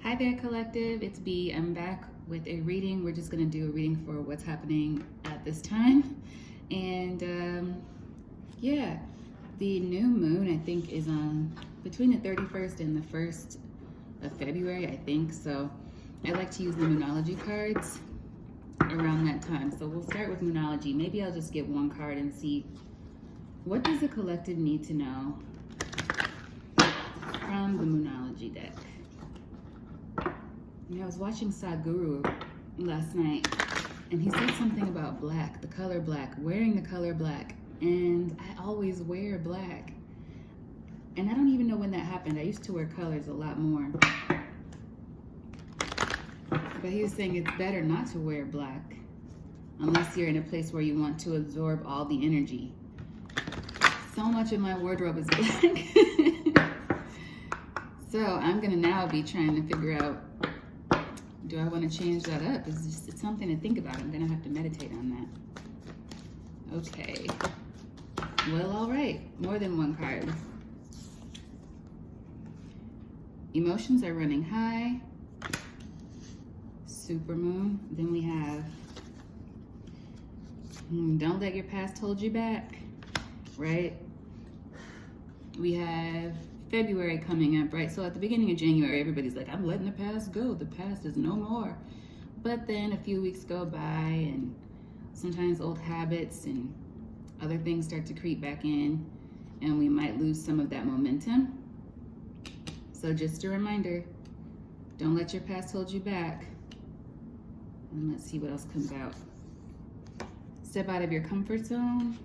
Hi there, collective. It's B. I'm back with a reading. We're just going to do a reading for what's happening at this time. And yeah, the new moon, I think, is on between the 31st and the 1st of February, I think. So I like to use the Moonology cards around that time. So we'll start with Moonology. Maybe I'll just get one card and see what does the collective need to know from the Moonology deck. I was watching Sadhguru last night, and he said something about black, the color black, wearing the color black, and I always wear black. And I don't even know when that happened. I used to wear colors a lot more. But he was saying it's better not to wear black unless you're in a place where you want to absorb all the energy. So much of my wardrobe is black. So I'm gonna now be trying to figure out, do I want to change that up? It's something to think about. I'm gonna have to meditate on that. Okay. Well, all right. More than one card. Emotions are running high. Supermoon. Then we have don't let your past hold you back. Right? We have February coming up, right? So at the beginning of January, everybody's like, I'm letting the past go. The past is no more. But then a few weeks go by and sometimes old habits and other things start to creep back in and we might lose some of that momentum. So just a reminder, don't let your past hold you back. And let's see what else comes out. Step out of your comfort zone.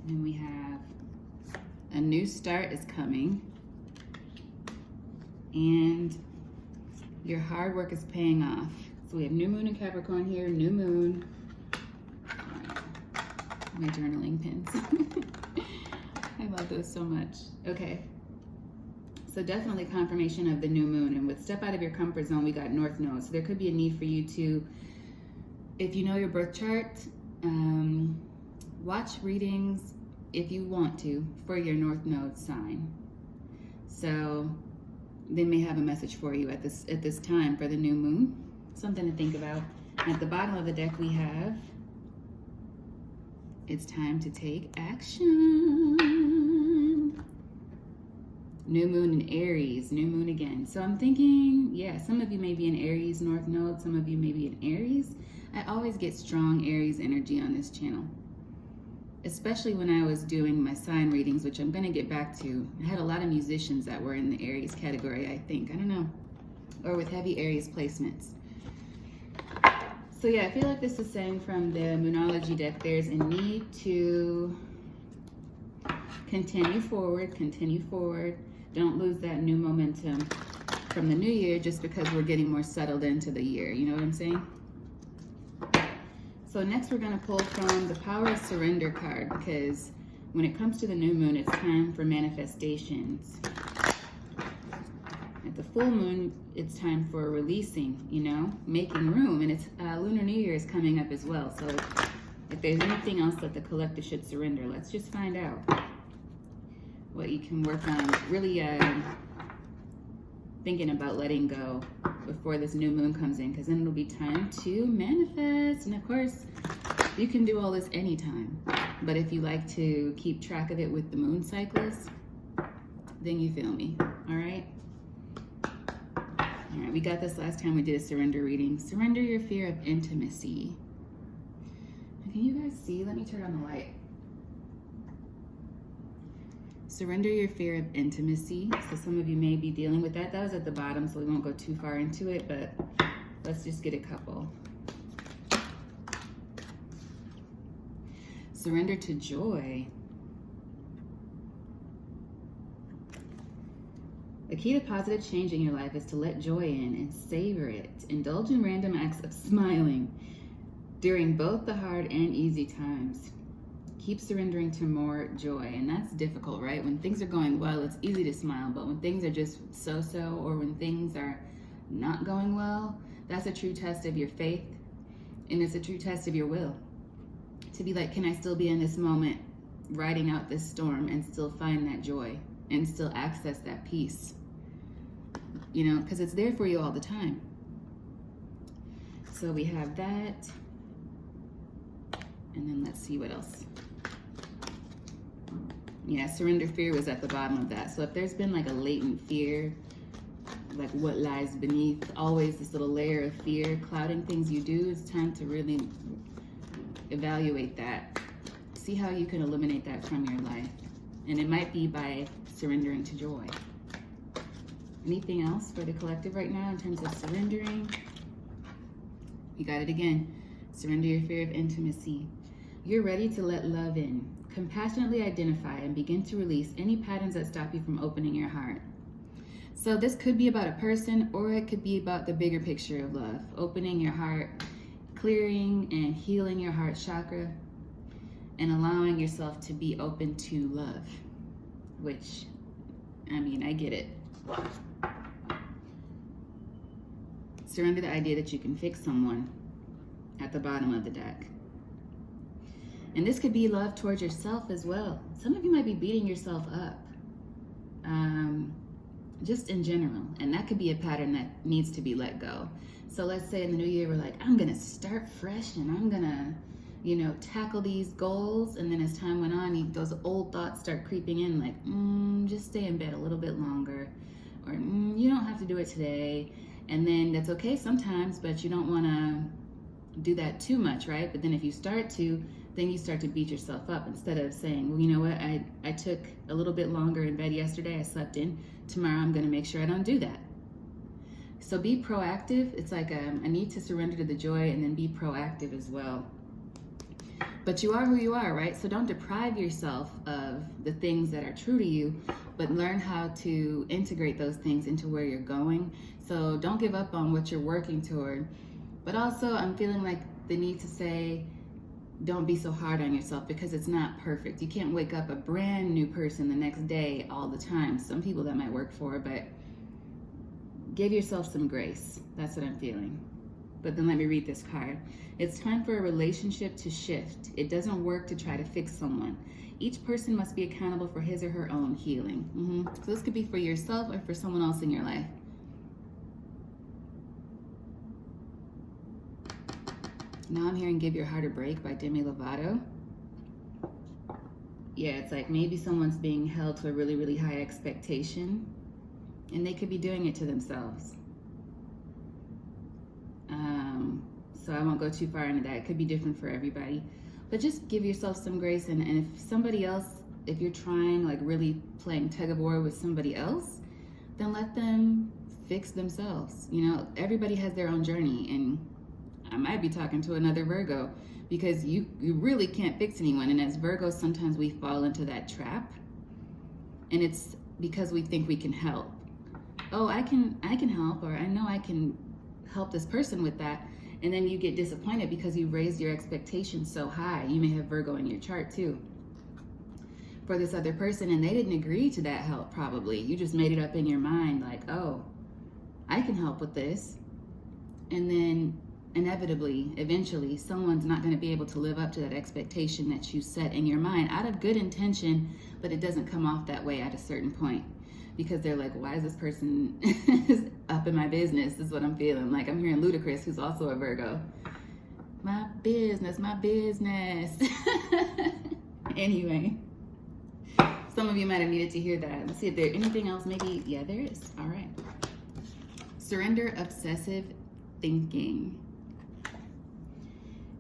And we have a new start is coming, and your hard work is paying off. So we have new moon in Capricorn here, new moon. My journaling pens. I love those so much. Okay. So definitely confirmation of the new moon. And with step out of your comfort zone, we got North Node. So there could be a need for you to, if you know your birth chart, watch readings if you want to for your North Node sign. So they may have a message for you at this time for the new moon. Something to think about. At the bottom of the deck we have, it's time to take action. New moon in Aries, new moon again. So I'm thinking, yeah, some of you may be in Aries North Node, some of you may be in Aries. I always get strong Aries energy on this channel, especially when I was doing my sign readings, which I'm going to get back to. I had a lot of musicians that were in the Aries category, I think. I don't know. Or with heavy Aries placements. So yeah, I feel like this is saying from the Moonology deck, there's a need to continue forward, continue forward. Don't lose that new momentum from the new year just because we're getting more settled into the year. You know what I'm saying? So next we're going to pull from the Power of Surrender card, because when it comes to the new moon, it's time for manifestations. At the full moon, it's time for releasing, you know, making room. And it's Lunar New Year is coming up as well. So if there's anything else that the collective should surrender, let's just find out what you can work on. Really thinking about letting go before this new moon comes in, because then it'll be time to manifest. And of course, you can do all this anytime, but if you like to keep track of it with the moon cycles, then you feel me. All right, we got this last time we did a surrender reading. Surrender your fear of intimacy. Can you guys see? Let me turn on the light. Surrender your fear of intimacy. So some of you may be dealing with that. That was at the bottom, so we won't go too far into it, but let's just get a couple. Surrender to joy. The key to positive change in your life is to let joy in and savor it. Indulge in random acts of smiling during both the hard and easy times. Keep surrendering to more joy. And that's difficult, right? When things are going well, it's easy to smile. But when things are just so-so, or when things are not going well, that's a true test of your faith. And it's a true test of your will. To be like, can I still be in this moment, riding out this storm, and still find that joy, and still access that peace? you know, because it's there for you all the time. So we have that. And then let's see what else. Yeah, surrender fear was at the bottom of that. So if there's been like a latent fear, like what lies beneath, always this little layer of fear clouding things you do, it's time to really evaluate that. See how you can eliminate that from your life. And it might be by surrendering to joy. Anything else for the collective right now in terms of surrendering? You got it again. Surrender your fear of intimacy. You're ready to let love in. Compassionately identify and begin to release any patterns that stop you from opening your heart. So this could be about a person, or it could be about the bigger picture of love. Opening your heart, clearing and healing your heart chakra, and allowing yourself to be open to love. Which, I mean, I get it. Surrender the idea that you can fix someone at the bottom of the deck. And this could be love towards yourself as well. Some of you might be beating yourself up, just in general. And that could be a pattern that needs to be let go. So let's say in the new year, we're like, I'm gonna start fresh and I'm gonna, you know, tackle these goals. And then as time went on, those old thoughts start creeping in like, just stay in bed a little bit longer. Or you don't have to do it today. And then that's okay sometimes, but you don't wanna do that too much, right? But then if you start to, then you start to beat yourself up instead of saying, well, you know what, I took a little bit longer in bed yesterday, I slept in, tomorrow I'm gonna make sure I don't do that. So be proactive. It's like a need to surrender to the joy and then be proactive as well. But you are who you are, right? So don't deprive yourself of the things that are true to you, but learn how to integrate those things into where you're going. So don't give up on what you're working toward. But also I'm feeling like the need to say, don't be so hard on yourself because it's not perfect. You can't wake up a brand new person the next day all the time. Some people that might work for, but give yourself some grace. That's what I'm feeling. But then let me read this card. It's time for a relationship to shift. It doesn't work to try to fix someone. Each person must be accountable for his or her own healing. So this could be for yourself or for someone else in your life. Now I'm hearing Give Your Heart a Break by Demi Lovato. Yeah, it's like maybe someone's being held to a really, really high expectation, and they could be doing it to themselves. So I won't go too far into that. It could be different for everybody. But just give yourself some grace, and if somebody else, if you're trying, like really playing tug of war with somebody else, then let them fix themselves. You know, everybody has their own journey, and I might be talking to another Virgo because you really can't fix anyone. And as Virgos, sometimes we fall into that trap, and it's because we think we can help. Oh, I can help, or I know I can help this person with that. And then you get disappointed because you raised your expectations so high. You may have Virgo in your chart too, for this other person, and they didn't agree to that help probably. You just made it up in your mind like, oh, I can help with this. And then inevitably, eventually, someone's not going to be able to live up to that expectation that you set in your mind out of good intention, but it doesn't come off that way at a certain point. Because they're like, why is this person up in my business? Is what I'm feeling. Like I'm hearing Ludacris, who's also a Virgo. My business, my business. Anyway, some of you might have needed to hear that. Let's see if there's anything else. Maybe, yeah, there is. All right. Surrender obsessive thinking.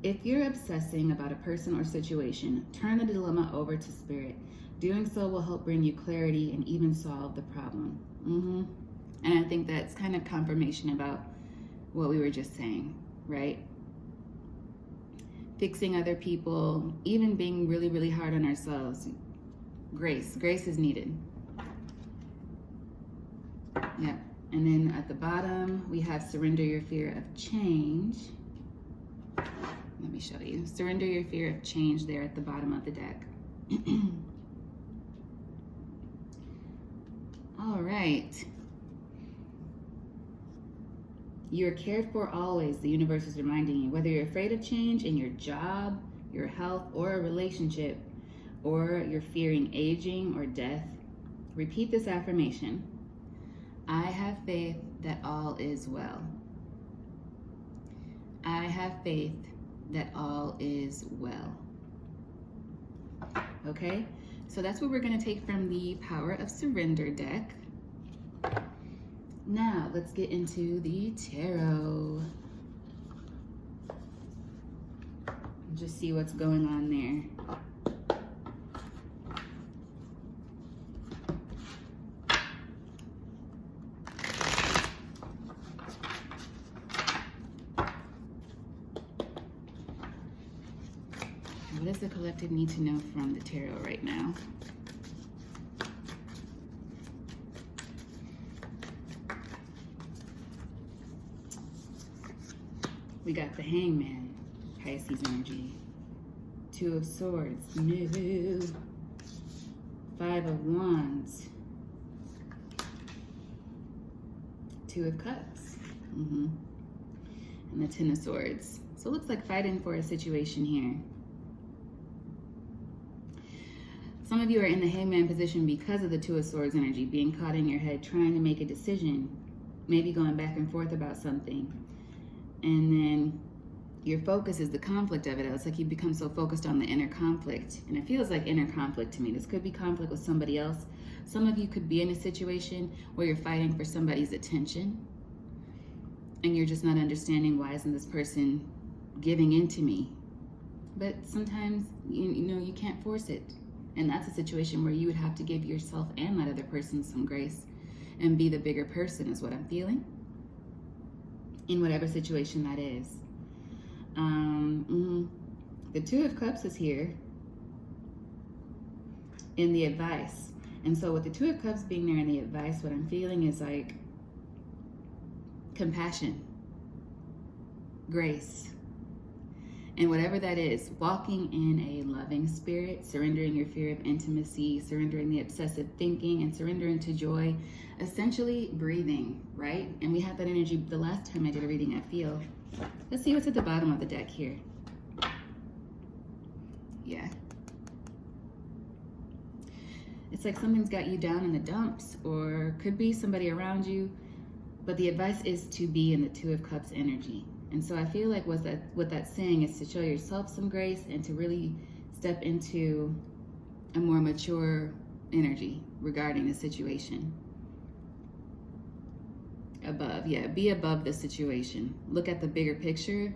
If you're obsessing about a person or situation, turn the dilemma over to spirit. Doing so will help bring you clarity and even solve the problem. And I think that's kind of confirmation about what we were just saying, right? Fixing other people, even being really, really hard on ourselves. Grace is needed. Yep. And then at the bottom, we have surrender your fear of change. Let me show you. Surrender your fear of change there at the bottom of the deck. All right. You're cared for always, the universe is reminding you. Whether you're afraid of change in your job, your health, or a relationship, or you're fearing aging or death, repeat this affirmation. I have faith that all is well. I have faith that all is well. Okay, so that's what we're going to take from the Power of Surrender deck. Now, let's get into the tarot. Just see what's going on there. What does the collective need to know from the tarot right now? We got the Hangman, Pisces energy. Two of Swords, no. Five of Wands. Two of Cups. And the Ten of Swords. So it looks like fighting for a situation here. Some of you are in the Hangman position because of the Two of Swords energy, being caught in your head, trying to make a decision, maybe going back and forth about something. And then your focus is the conflict of it. It's like you become so focused on the inner conflict. And it feels like inner conflict to me. This could be conflict with somebody else. Some of you could be in a situation where you're fighting for somebody's attention. And you're just not understanding, why isn't this person giving in to me? But sometimes, you know, you can't force it. And that's a situation where you would have to give yourself and that other person some grace and be the bigger person, is what I'm feeling, in whatever situation that is. The Two of Cups is here in the advice. And so with the Two of Cups being there in the advice, what I'm feeling is like compassion, grace, and whatever that is, walking in a loving spirit, surrendering your fear of intimacy, surrendering the obsessive thinking, and surrendering to joy, essentially breathing, right? And we had that energy the last time I did a reading, I feel. Let's see what's at the bottom of the deck here. Yeah. It's like something's got you down in the dumps, or could be somebody around you, but the advice is to be in the Two of Cups energy. And so I feel like what that's saying is to show yourself some grace and to really step into a more mature energy regarding the situation. Above, yeah, be above the situation. Look at the bigger picture.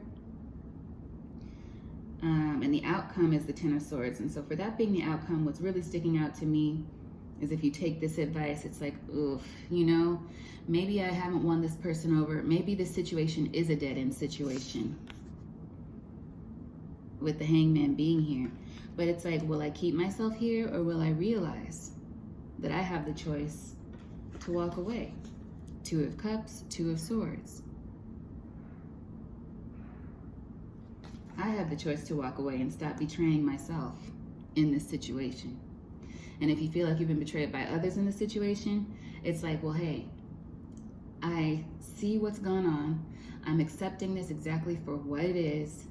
And the outcome is the Ten of Swords. And so for that being the outcome, what's really sticking out to me is if you take this advice, it's like, oof, you know, maybe I haven't won this person over. Maybe this situation is a dead-end situation with the Hangman being here. But it's like, will I keep myself here, or will I realize that I have the choice to walk away? Two of Cups, Two of Swords. I have the choice to walk away and stop betraying myself in this situation. And if you feel like you've been betrayed by others in the situation, it's like, well, hey, I see what's going on. I'm accepting this exactly for what it is.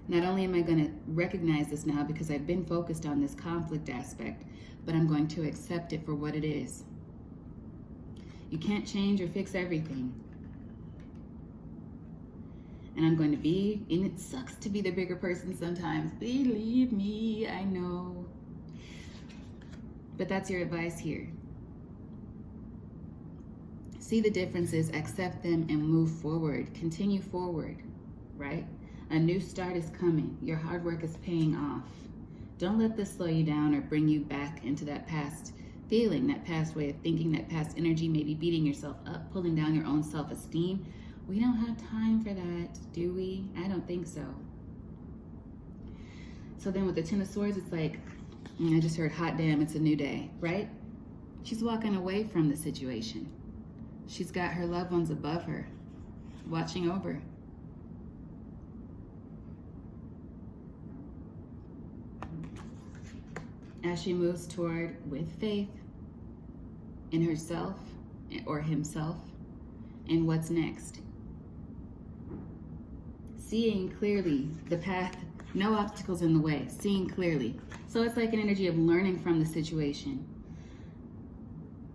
Not only am I going to recognize this now because I've been focused on this conflict aspect, but I'm going to accept it for what it is. You can't change or fix everything. And I'm going to be, and it sucks to be the bigger person sometimes. Believe me, I know. But that's your advice here. See the differences, accept them, and move forward. Continue forward, right? A new start is coming. Your hard work is paying off. Don't let this slow you down or bring you back into that past feeling, that past way of thinking, that past energy, maybe beating yourself up, pulling down your own self-esteem. We don't have time for that, do we? I don't think so. So then with the Ten of Swords, it's like, I just heard, hot damn, it's a new day, right? She's walking away from the situation. She's got her loved ones above her, watching over. As she moves toward, with faith, in herself or himself, and what's next. Seeing clearly the path No obstacles in the way, seeing clearly. So it's like an energy of learning from the situation,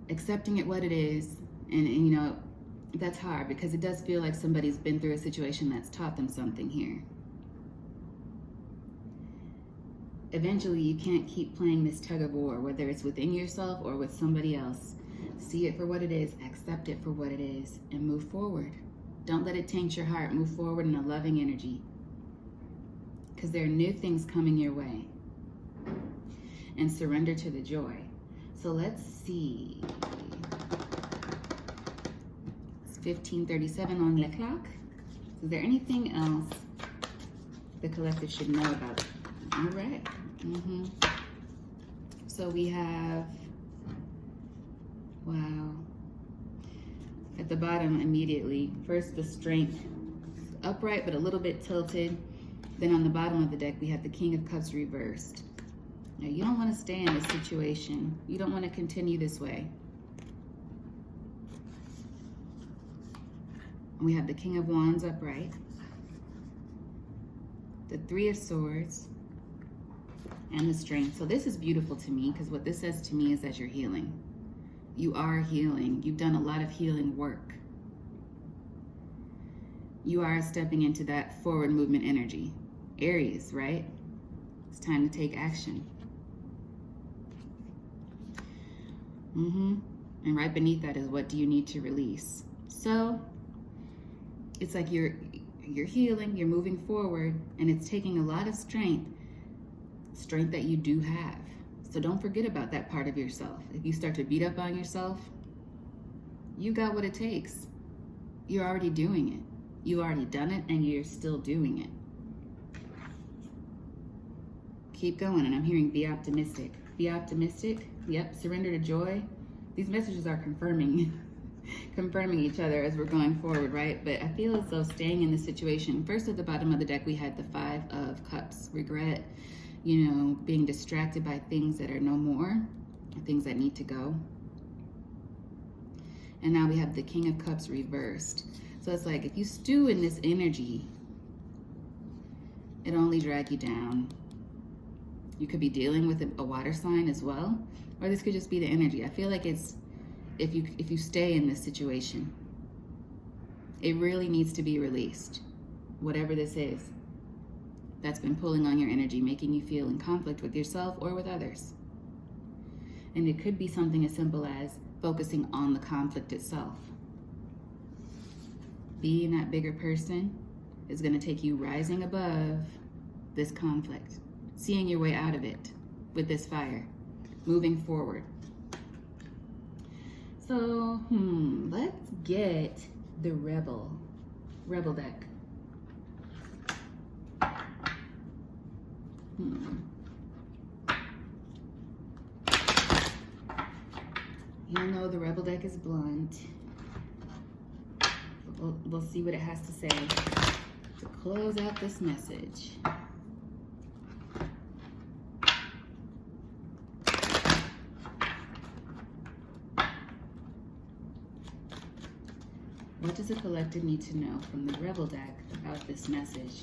accepting it what it is. And you know, that's hard because it does feel like somebody's been through a situation that's taught them something here. Eventually, you can't keep playing this tug of war, whether it's within yourself or with somebody else. See it for what it is, accept it for what it is, and move forward. Don't let it taint your heart. Move forward in a loving energy, because there are new things coming your way. And surrender to the joy. So let's see. It's 15:37 on the clock. Is there anything else the collective should know about it? All right. So we have, wow. At the bottom immediately, first the strength, upright but a little bit tilted. Then on the bottom of the deck, we have the King of Cups reversed. Now, you don't want to stay in this situation. You don't want to continue this way. And we have the King of Wands upright, the Three of Swords, and the Strength. So this is beautiful to me, because what this says to me is that you're healing. You are healing. You've done a lot of healing work. You are stepping into that forward movement energy. Aries, right? It's time to take action. And right beneath that is, what do you need to release? So it's like you're healing, you're moving forward, and it's taking a lot of strength that you do have. So don't forget about that part of yourself. If you start to beat up on yourself, you got what it takes. You're already doing it. You've already done it, and you're still doing it. Keep going. And I'm hearing be optimistic. Be optimistic. Yep. Surrender to joy. These messages are confirming each other as we're going forward, right? But I feel as though staying in this situation, first at the bottom of the deck, we had the Five of Cups, regret, you know, being distracted by things that are no more, things that need to go. And now we have the King of Cups reversed. So it's like, if you stew in this energy, it only drag you down. You could be dealing with a water sign as well, or this could just be the energy. I feel like it's, if you stay in this situation, it really needs to be released. Whatever this is, that's been pulling on your energy, making you feel in conflict with yourself or with others. And it could be something as simple as focusing on the conflict itself. Being that bigger person is going to take you rising above this conflict, seeing your way out of it with this fire, moving forward. So, let's get the Rebel deck. You know the Rebel deck is blunt. We'll see what it has to say to close out this message. What does the collective need to know from the Rebel deck about this message?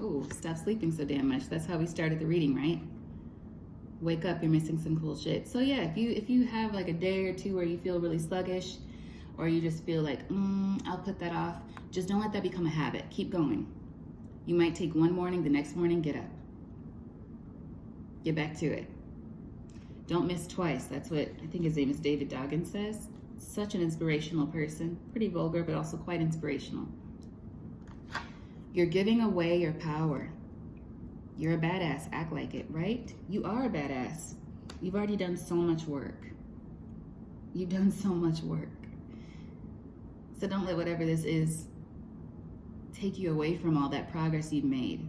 Oh, stop sleeping so damn much. That's how we started the reading, right? Wake up, you're missing some cool shit. So yeah, if you have like a day or two where you feel really sluggish, or you just feel like, I'll put that off, just don't let that become a habit. Keep going. You might take one morning, the next morning, get up. Get back to it. Don't miss twice. That's what I think his name is David Doggins says. Such an inspirational person. Pretty vulgar, but also quite inspirational. You're giving away your power. You're a badass. Act like it, right? You are a badass. You've already done so much work. You've done so much work. So don't let whatever this is take you away from all that progress you've made.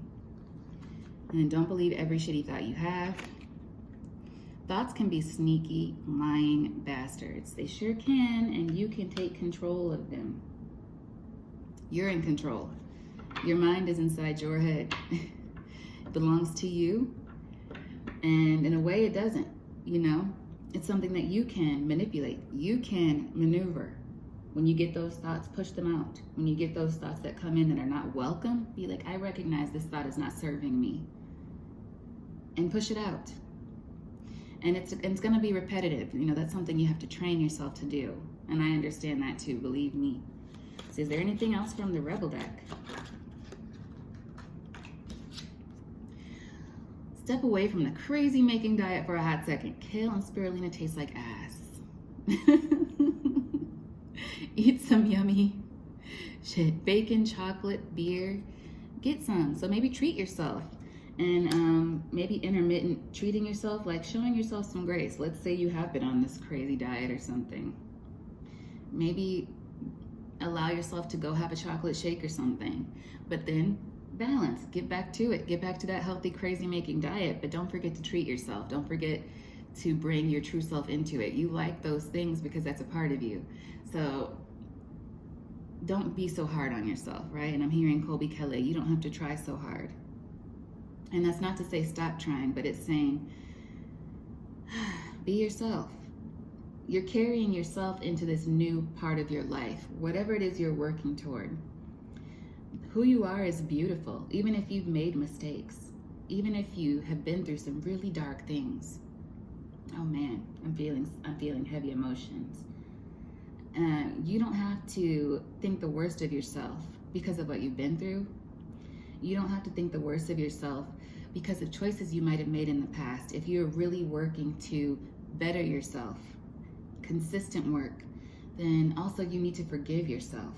And then don't believe every shitty thought you have. Thoughts can be sneaky, lying bastards. They sure can, and you can take control of them. You're in control. Your mind is inside your head. It belongs to you. And in a way, it doesn't, you know? It's something that you can manipulate. You can maneuver. When you get those thoughts, push them out. When you get those thoughts that come in that are not welcome, be like, I recognize this thought is not serving me. And push it out. And it's going to be repetitive. You know, that's something you have to train yourself to do. And I understand that too, believe me. So is there anything else from the Rebel deck? Step away from the crazy making diet for a hot second. Kale and spirulina taste like ass. Eat some yummy shit. Bacon, chocolate, beer. Get some. So maybe treat yourself. And maybe intermittent treating yourself, like showing yourself some grace. Let's say you have been on this crazy diet or something. Maybe allow yourself to go have a chocolate shake or something. But then balance. Get back to it. Get back to that healthy, crazy making diet. But don't forget to treat yourself. Don't forget to bring your true self into it. You like those things because that's a part of you. So don't be so hard on yourself, right? And I'm hearing Colby Kelly, you don't have to try so hard. And that's not to say stop trying, but it's saying be yourself. You're carrying yourself into this new part of your life, whatever it is you're working toward. Who you are is beautiful, even if you've made mistakes, even if you have been through some really dark things. Oh man, I'm feeling heavy emotions. You don't have to think the worst of yourself because of what you've been through. You don't have to think the worst of yourself because of choices you might have made in the past. If you're really working to better yourself, consistent work, then also you need to forgive yourself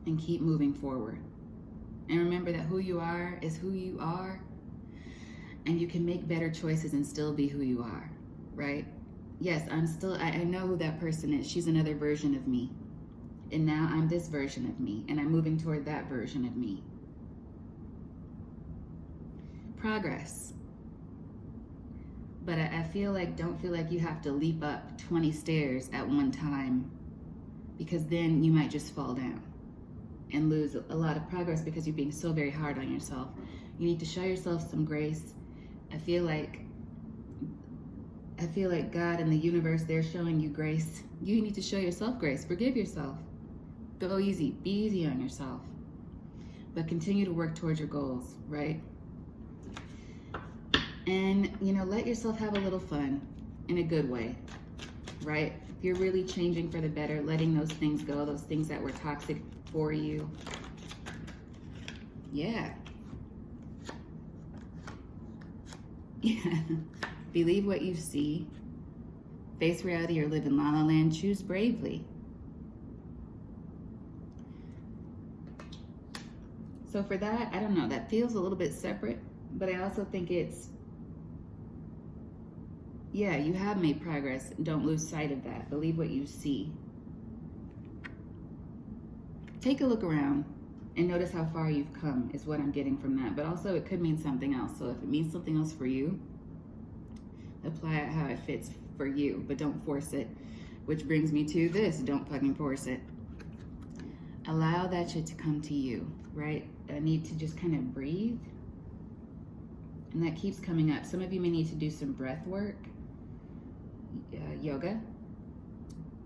and keep moving forward. And remember that who you are is who you are, and you can make better choices and still be who you are, right? Yes, I know who that person is. She's another version of me. And now I'm this version of me, and I'm moving toward that version of me. Progress. But I don't feel like you have to leap up 20 stairs at one time, because then you might just fall down and lose a lot of progress because you're being so very hard on yourself. You need to show yourself some grace. I feel like God and the universe, they're showing you grace. You need to show yourself grace. Forgive yourself. Go easy. Be easy on yourself. But continue to work towards your goals, right? And, let yourself have a little fun in a good way, right? If you're really changing for the better, letting those things go, those things that were toxic for you. Yeah. Yeah. Believe what you see. Face reality or live in La La Land. Choose bravely. So for that, I don't know, that feels a little bit separate, but I also think you have made progress. Don't lose sight of that. Believe what you see. Take a look around and notice how far you've come is what I'm getting from that. But also it could mean something else. So if it means something else for you, apply it how it fits for you, but don't force it. Which brings me to this, don't fucking force it. Allow that shit to come to you, right? I need to just kind of breathe. And that keeps coming up. Some of you may need to do some breath work, yoga.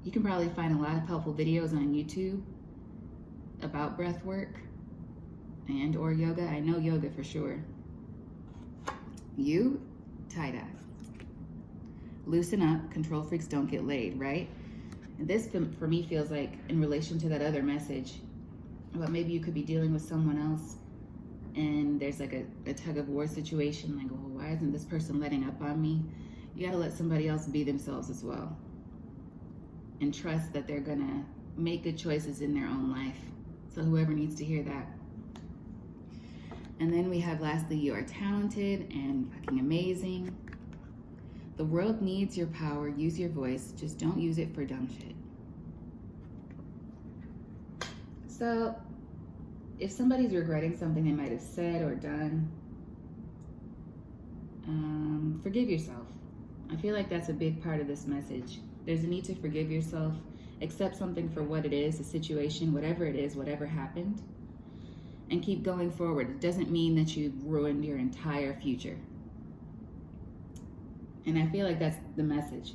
You can probably find a lot of helpful videos on YouTube about breath work and or yoga. I know yoga for sure. You, tie-dye. Loosen up. Control freaks don't get laid, right? And this for me feels like in relation to that other message about maybe you could be dealing with someone else and there's like a tug of war situation, like, well, why isn't this person letting up on me? You gotta let somebody else be themselves as well. And trust that they're gonna make good choices in their own life. So whoever needs to hear that. And then we have lastly, you are talented and fucking amazing. The world needs your power. Use your voice. Just don't use it for dumb shit. So if somebody's regretting something they might have said or done, forgive yourself. I feel like that's a big part of this message. There's a need to forgive yourself, accept something for what it is, a situation, whatever it is, whatever happened, and keep going forward. It doesn't mean that you've ruined your entire future. And I feel like that's the message.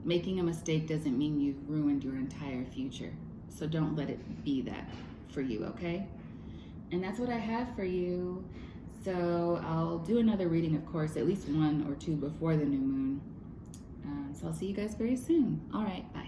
making a mistake doesn't mean you've ruined your entire future. So don't let it be that for you, okay? And that's what I have for you. So I'll do another reading, of course, at least 1 or 2 before the new moon. So I'll see you guys very soon. All right, bye.